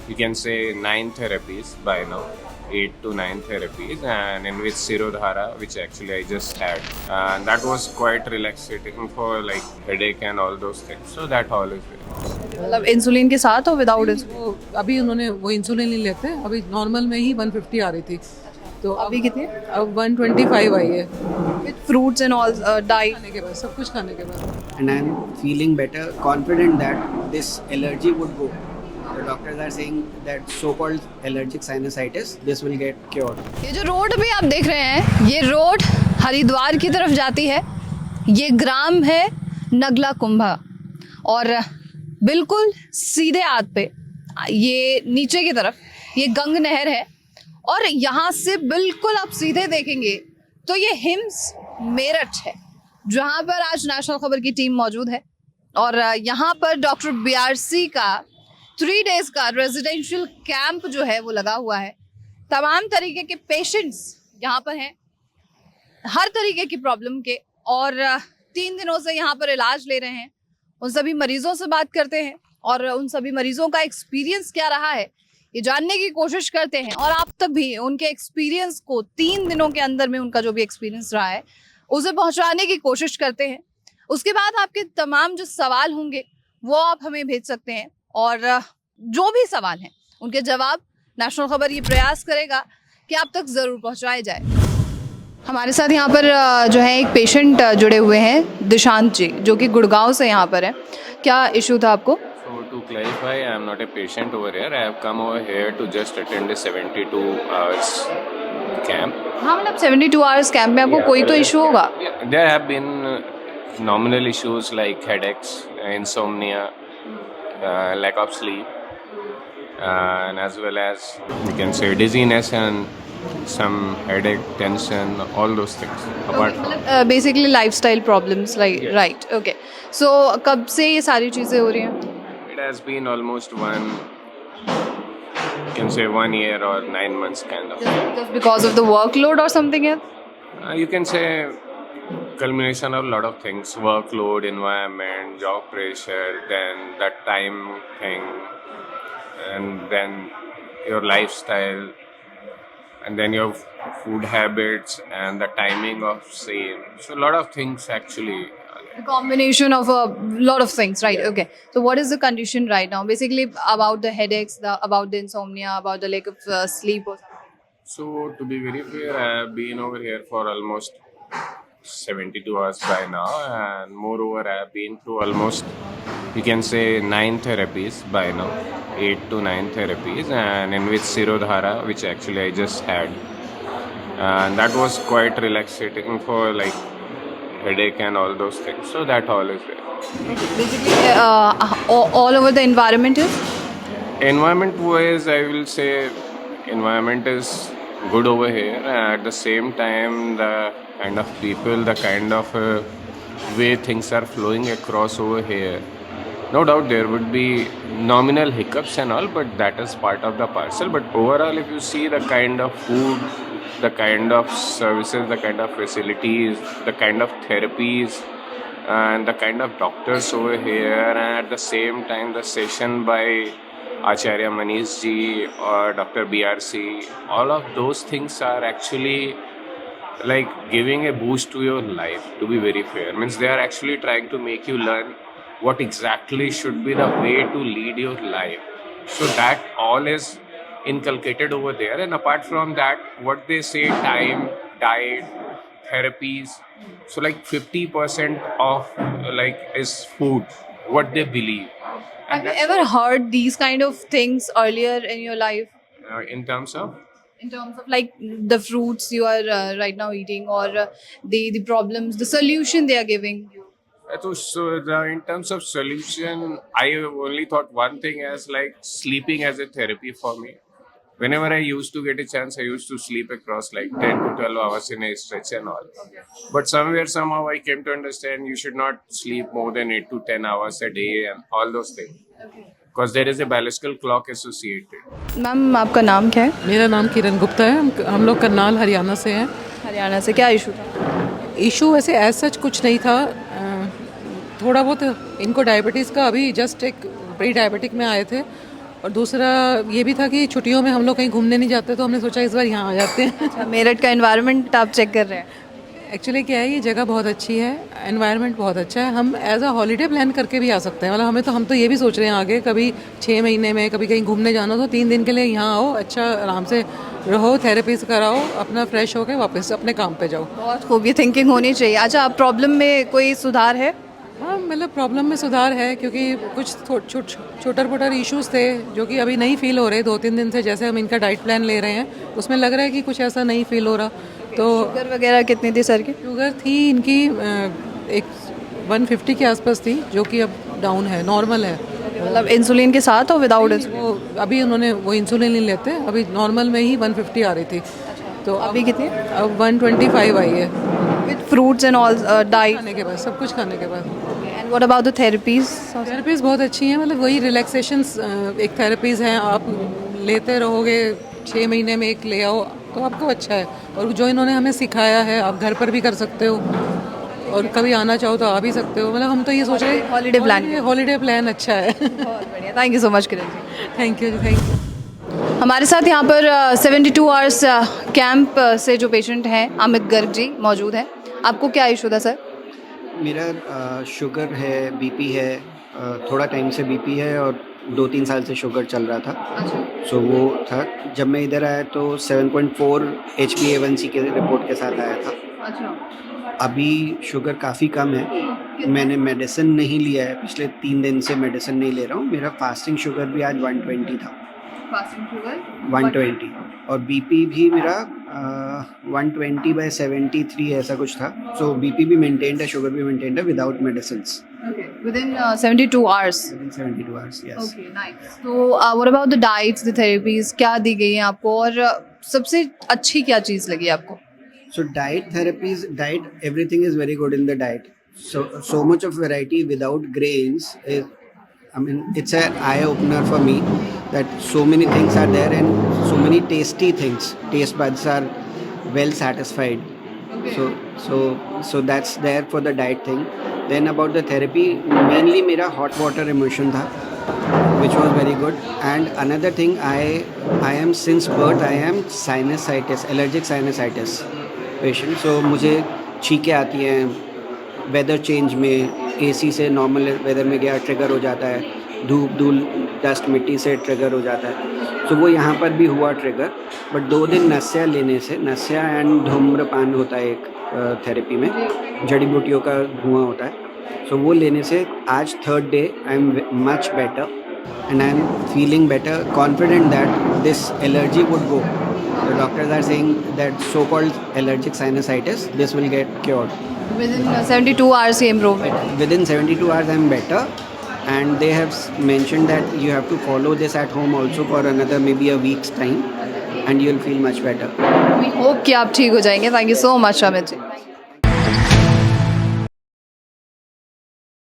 you can say 9 therapies by now, 8 to 9 therapies, and in which Sirodhara, which actually I just had, and that was quite relaxating for like headache and all those things. So that all is very nice. मतलब insulin के साथ और without insulin? वो अभी उन्होंने वो insulin नहीं लेते, अभी नॉर्मल में ही 150 आ रही थी, तो अभी कितनी? अब 125 आई है with fruits and all diet? खाने के बाद, सब कुछ खाने के बाद। And I'm feeling better, confident that this allergy would go. The doctors are saying that so-called allergic sinusitis, this will get cured. ये जो रोड भी आप देख रहे हैं, ये रोड हरिद्वार की तरफ जाती है। ये ग्राम है नगला कुंभा और बिल्कुल सीधे हाथ पे ये नीचे की तरफ ये गंग नहर है और यहाँ से बिल्कुल आप सीधे देखेंगे तो ये हिम्स मेरठ है, जहाँ पर आज नेशनल खबर की टीम मौजूद है और यहाँ पर डॉक्टर बीआरसी का 3 डेज का रेजिडेंशियल कैंप जो है वो लगा हुआ है। तमाम तरीके के पेशेंट्स यहाँ पर हैं, हर तरीके की प्रॉब्लम के, और 3 दिनों से यहाँ पर इलाज ले रहे हैं। उन सभी मरीजों से बात करते हैं और उन सभी मरीजों का एक्सपीरियंस क्या रहा है ये जानने की कोशिश करते हैं और आप तक भी उनके एक्सपीरियंस को 3 दिनों के अंदर में उनका जो भी एक्सपीरियंस रहा है उसे पहुंचाने की कोशिश करते हैं। उसके बाद आपके तमाम जो सवाल होंगे वो आप हमें भेज सकते हैं और जो भी सवाल हैं उनके जवाब नेशनल खबर ये प्रयास करेगा कि आप तक ज़रूर पहुंचाए जाए। हमारे साथ यहाँ पर जो है एक पेशेंट जुड़े हुए हैं, दिशांत जी, जो कि गुड़गांव से यहाँ पर है। क्या इशू था आपको? So to clarify, I am not a patient over here. I have come over here to just attend a 72 hours camp. हाँ, मतलब 72 आवर्स कैंप में आपको कोई तो इशू होगा? There have been nominal issues like headaches, insomnia, lack of sleep, and as well as you can say dizziness and some headache, tension, all those things. Apart from basically lifestyle problems, like, right, okay. So कब से ये सारी चीज़ें हो रही हैं? it has been almost you can say 1 year or 9 months kind of. Just because of the workload or something else? You can say culmination of a lot of things: workload, environment, job pressure, then that time thing, and then your lifestyle, and then your food habits and the timing of same. So a lot of things actually. A combination of a lot of things, right? Okay. So what is the condition right now? Basically about the headaches, about the insomnia, about the lack of sleep or something. So to be very fair, I have been over here for almost 72 hours by now, and moreover I have been through almost, you can say, 9 therapies by now, 8 to 9 therapies, and in which Sirodhara, which actually I just had, and that was quite relaxating for like headache and all those things. So that all is there. Basically all over the environment is? Environment wise, I will say environment is good over here. At the same time, the kind of people, the kind of way things are flowing across over here, no doubt there would be nominal hiccups and all, but that is part of the parcel. But overall, if you see the kind of food, the kind of services, the kind of facilities, the kind of therapies, and the kind of doctors over here, and at the same time the session by Acharya Manish ji or Dr. BRC, all of those things are actually like giving a boost to your life, to be very fair. Means they are actually trying to make you learn what exactly should be the way to lead your life. So that all is inculcated over there, and apart from that, what they say, time, diet, therapies, so like 50% of like is food, what they believe. Have you ever heard these kind of things earlier in your life? In terms of Like the fruits you are right now eating, or the problems, the solution they are giving you? in terms of solution, I only thought one thing as like sleeping as a therapy for me. Whenever I used to get a chance, I used to sleep across like 10 to 12 hours in a stretch and all. But somehow I came to understand you should not sleep more than 8 to 10 hours a day and all those things. Because there is a biological clock associated. Ma'am आपका नाम क्या है? मेरा नाम किरण गुप्ता है, हम लोग करनाल हरियाणा से हैं। हरियाणा से। क्या इशू था? इशू वैसे एज सच कुछ नहीं था, थोड़ा बहुत इनको डायबिटीज़ का, अभी जस्ट एक प्री डायबिटिक में आए थे और दूसरा ये भी था कि छुट्टियों में हम लोग कहीं घूमने नहीं जाते, तो हमने सोचा इस बार यहाँ आ जाते हैं। अच्छा, मेरठ का एनवायरनमेंट आप चेक कर रहे हैं? एक्चुअली क्या है, ये जगह बहुत अच्छी है, एनवायरनमेंट बहुत अच्छा है, हम एज अ हॉलीडे प्लान करके भी आ सकते हैं। मतलब हम तो ये भी सोच रहे हैं आगे कभी 6 महीने में कभी कहीं घूमने जाना हो तो 3 दिन के लिए यहाँ आओ, अच्छा आराम से रहो, थेरेपीज कराओ, अपना फ्रेश होकर वापस अपने काम पे जाओ। बहुत खूब, ये थिंकिंग होनी चाहिए। अच्छा, आप प्रॉब्लम में कोई सुधार है? हाँ, मतलब प्रॉब्लम में सुधार है, क्योंकि कुछ छोटर पोटर इश्यूज थे जो कि अभी नहीं फील हो रहे 2-3 दिन से। जैसे हम इनका डाइट प्लान ले रहे हैं उसमें लग रहा है कि कुछ ऐसा नहीं फील हो रहा। तो शुगर वगैरह कितनी थी सर की? शुगर थी इनकी एक 150 के आसपास थी, जो कि अब डाउन है, नॉर्मल है। मतलब इंसुलिन के साथ और विदाउट इंसुलिन? वो अभी उन्होंने वो इंसुलिन नहीं लेते, अभी नॉर्मल में ही 150 आ रही थी, तो अभी कितनी? अब 125 आई है। With fruits and all diet? खाने के बाद, सब कुछ खाने के बाद। And what about the therapies? Therapies बहुत अच्छी हैं, मतलब वही रिलैक्सेशंस एक थेरेपीज़ हैं, आप लेते रहोगे 6 महीने में एक ले आओ तो आपको अच्छा है। और जो इन्होंने हमें सिखाया है आप घर पर भी कर सकते हो, और कभी आना चाहो तो आ भी सकते हो। मतलब हम तो ये सोच रहे हैं हॉलीडे प्लान। हॉलीडे प्लान अच्छा है। बहुत बढ़िया, thank you so much Kiran ji. Thank you, thank you. हमारे साथ यहाँ पर 72 आवर्स कैंप से जो पेशेंट हैं अमित गर्ग जी मौजूद हैं। आपको क्या इशू था सर? मेरा शुगर है, बीपी है, थोड़ा टाइम से बीपी है और 2-3 साल से शुगर चल रहा था। सो वो था, जब मैं इधर आया तो 7.4 HbA1c के रिपोर्ट के साथ आया था। अच्छा, अभी शुगर काफ़ी कम है। मैंने मेडिसिन नहीं लिया है, पिछले 3 दिन से मेडिसिन नहीं ले रहा हूँ। मेरा फास्टिंग शुगर भी आज 120 था, फास्टिंग शुगर 120, और बीपी भी मेरा 120/73 ऐसा कुछ था। सो बीपी भी मेंटेन्ड है, शुगर भी मेंटेन्ड है without medicine. within 72 hours? 72 hours, yes. Okay, nice. So, what about the diets, the therapies? क्या दी गई हैं आपको, और सबसे अच्छी क्या चीज़ लगी आपको? So diet therapies, everything is very good in the diet. So much of variety without grains is, I mean, it's an eye opener for me that so many things are there and so many tasty things. Taste buds are well satisfied. Okay. So that's there for the diet thing. Then about the therapy, mainly मेरा hot water immersion था, which was very good. And another thing, I am since birth I am sinusitis, allergic sinusitis patient. So मुझे छींकें आती हैं weather change में, AC से normal weather में गया ट्रिगर हो जाता है, धूप धूल डस्ट मिट्टी से ट्रिगर हो जाता है। सो वो यहाँ पर भी हुआ ट्रिगर, बट 2 दिन नस्या लेने से, नस्या एंड धूम्रपान होता है एक थेरेपी में, जड़ी बूटियों का धुआं होता है। सो वो लेने से आज 3rd day I am much better and I am feeling better, confident that this allergy would go. The doctors are saying that so-called allergic sinusitis, this will get cured. Within 72 hours ये improvement? Within 72 hours I am better, and they have mentioned that you have to follow this at home also for another maybe a week's time and you will feel much better. We hope कि आप ठीक हो जाएंगे। Thank you so much Amit ji.